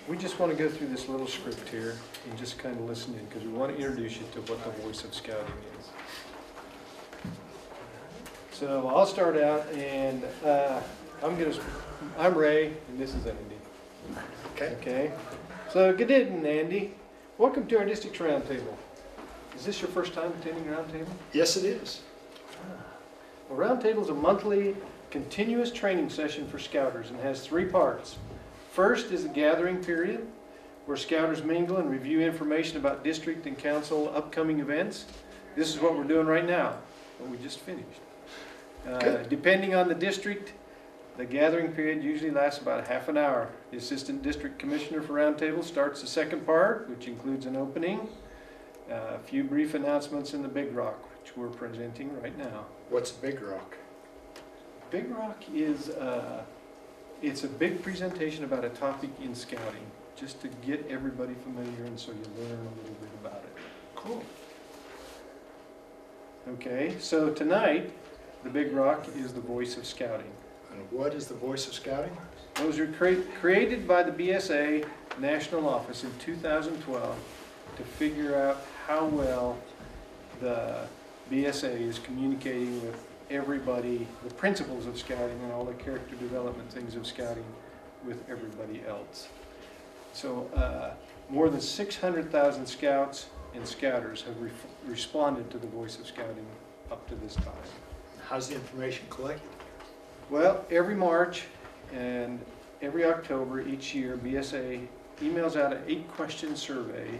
We just want to go through this little script here and just kind of listen in because we want to introduce you to what the Voice of Scouting is. So I'll start out, and I'm Ray, and this is Andy. Okay. So good evening, Andy. Welcome to our district roundtable. Is this your first time attending roundtable? Yes, it is. Well, roundtable is a monthly, continuous training session for Scouters and has three parts. First is the gathering period, where Scouters mingle and review information about district and council upcoming events. This is what we're doing right now, what we just finished. Depending on the district, the gathering period usually lasts about half an hour. The Assistant District Commissioner for Roundtable starts the second part, which includes an opening, a few brief announcements in the Big Rock, which we're presenting right now. What's Big Rock? Big Rock is it's a big presentation about a topic in scouting, just to get everybody familiar and so you learn a little bit about it. Cool. Okay, so tonight, the Big Rock is the Voice of Scouting. And what is the Voice of Scouting? Those were created by the BSA National Office in 2012 to figure out how well the BSA is communicating with everybody, the principles of scouting and all the character development things of scouting with everybody else. So more than 600,000 scouts and scouters have responded to the Voice of Scouting up to this time. How's the information collected? Well, every March and every October each year, BSA emails out an 8-question survey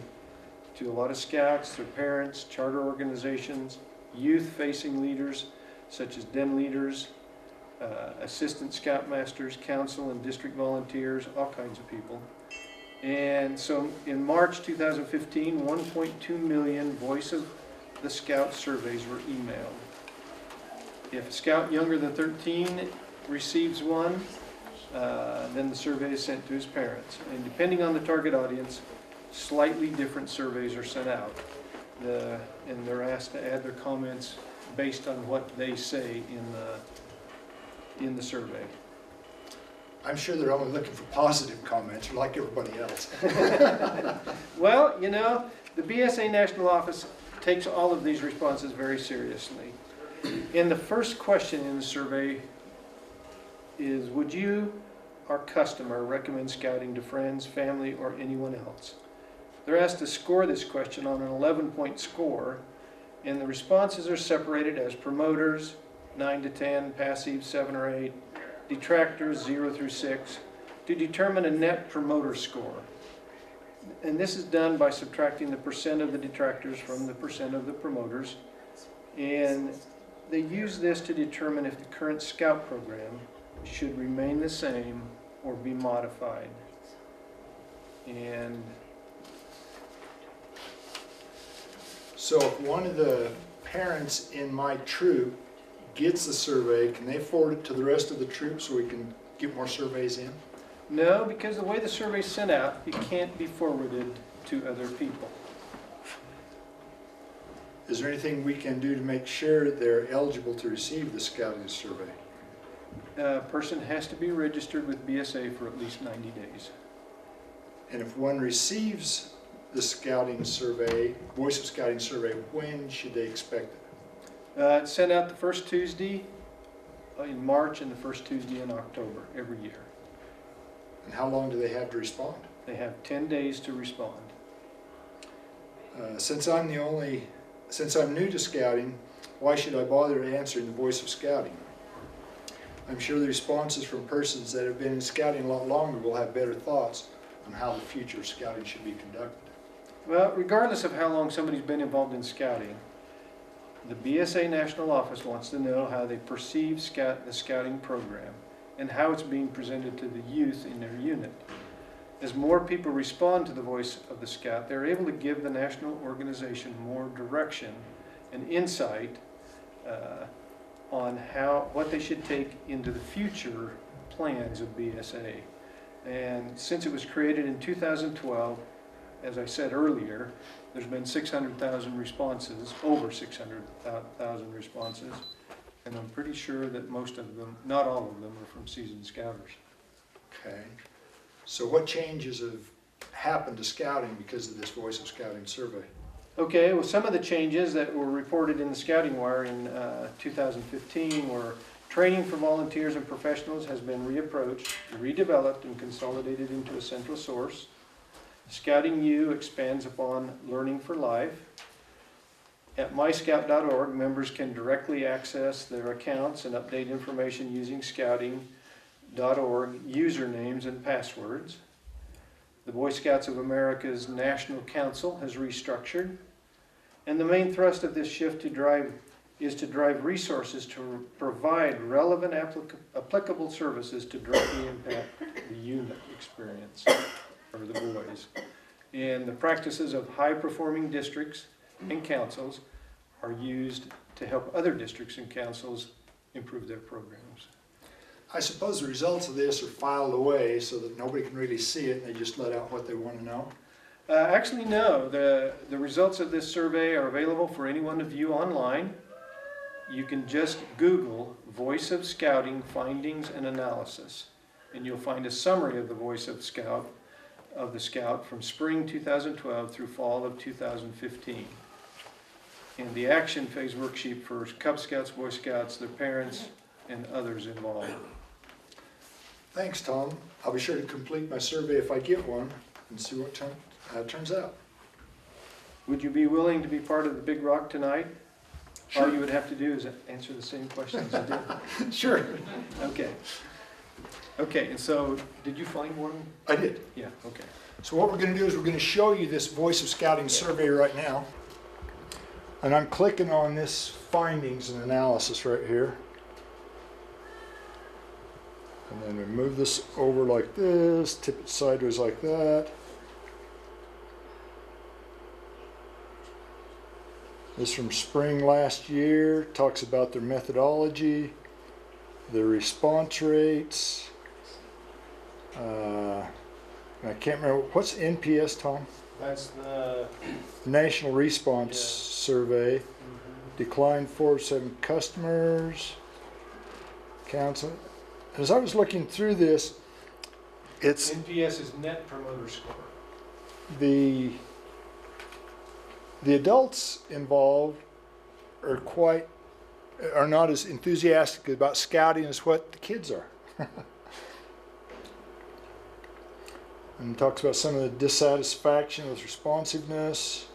to a lot of scouts, their parents, charter organizations, youth-facing leaders such as den leaders, assistant scoutmasters, council and district volunteers, all kinds of people. And so in March 2015, 1.2 million Voice of the Scout surveys were emailed. If a scout younger than 13 receives one, then the survey is sent to his parents. And depending on the target audience, slightly different surveys are sent out. And they're asked to add their comments based on what they say in the survey. I'm sure they're only looking for positive comments, like everybody else. Well, you know, the BSA National Office takes all of these responses very seriously. And the first question in the survey is, would you, our customer, recommend scouting to friends, family, or anyone else? They're asked to score this question on an 11-point score, and the responses are separated as promoters, 9 to 10, passive, 7 or 8, detractors, 0 through 6, to determine a net promoter score. And this is done by subtracting the percent of the detractors from the percent of the promoters. And they use this to determine if the current scout program should remain the same or be modified. And So if one of the parents in my troop gets the survey, can they forward it to the rest of the troop so we can get more surveys in? no, because the way the survey's sent out, it can't be forwarded to other people. Is there anything we can do to make sure they're eligible to receive the scouting survey? A person has to be registered with BSA for at least 90 days. And if one receives the scouting survey, Voice of Scouting survey, when should they expect it? It's sent out the first Tuesday in March and the first Tuesday in October every year. And how long do they have to respond? They have 10 days to respond. Since I'm new to scouting, why should I bother answering the Voice of Scouting? I'm sure the responses from persons that have been in scouting a lot longer will have better thoughts on how the future of scouting should be conducted. Well, regardless of how long somebody's been involved in scouting, the BSA National Office wants to know how they perceive the scouting program and how it's being presented to the youth in their unit. As more people respond to the Voice of the Scout, they're able to give the national organization more direction and insight on what they should take into the future plans of BSA. And since it was created in 2012, as I said earlier, there's been 600,000 responses, over 600,000 responses, and I'm pretty sure that most of them, not all of them, are from seasoned scouters. Okay. So what changes have happened to scouting because of this Voice of Scouting survey? Okay, well, some of the changes that were reported in the Scouting Wire in 2015 were training for volunteers and professionals has been reapproached, redeveloped, and consolidated into a central source. Scouting U expands upon learning for life. At myscout.org, members can directly access their accounts and update information using scouting.org usernames and passwords. The Boy Scouts of America's National Council has restructured. And the main thrust of this shift is to drive resources to provide relevant applicable services to directly impact the unit experience, or the boys. And the practices of high-performing districts and councils are used to help other districts and councils improve their programs. I suppose the results of this are filed away so that nobody can really see it, and they just let out what they want to know. Actually, no. The results of this survey are available for anyone to view online. You can just Google Voice of Scouting Findings and Analysis, and you'll find a summary of the Voice of the Scout from spring 2012 through fall of 2015. And the action phase worksheet for Cub Scouts, Boy Scouts, their parents, and others involved. Thanks, Tom. I'll be sure to complete my survey if I get one and see what turns out. Would you be willing to be part of the Big Rock tonight? Sure. All you would have to do is answer the same questions you did. Sure. Okay. Okay, and so, did you find one? I did. Yeah, okay. So what we're going to do is we're going to show you this Voice of Scouting survey right now. And I'm clicking on this findings and analysis right here. And then we move this over like this, tip it sideways like that. This from spring last year, talks about their methodology, their response rates. I can't remember, what's NPS, Tom? That's the... National Response Yeah. Survey. Declined 47 customers. Council. As I was looking through this, it's NPS is Net Promoter Score. the adults involved are not as enthusiastic about scouting as what the kids are. And talks about some of the dissatisfaction with responsiveness,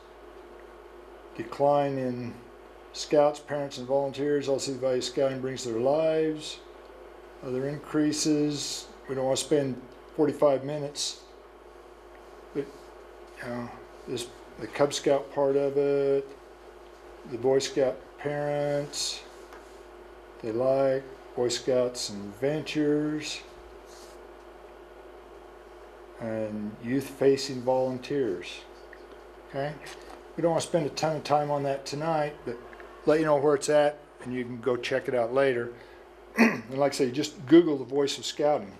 decline in scouts, parents, and volunteers, also the value scouting brings to their lives, other increases. We don't want to spend 45 minutes, but you know, the Cub Scout part of it, the Boy Scout parents, they like Boy Scouts and Ventures, and youth-facing volunteers. Okay, we don't want to spend a ton of time on that tonight, but let you know where it's at, and you can go check it out later. And like I say, just Google the Voice of Scouting.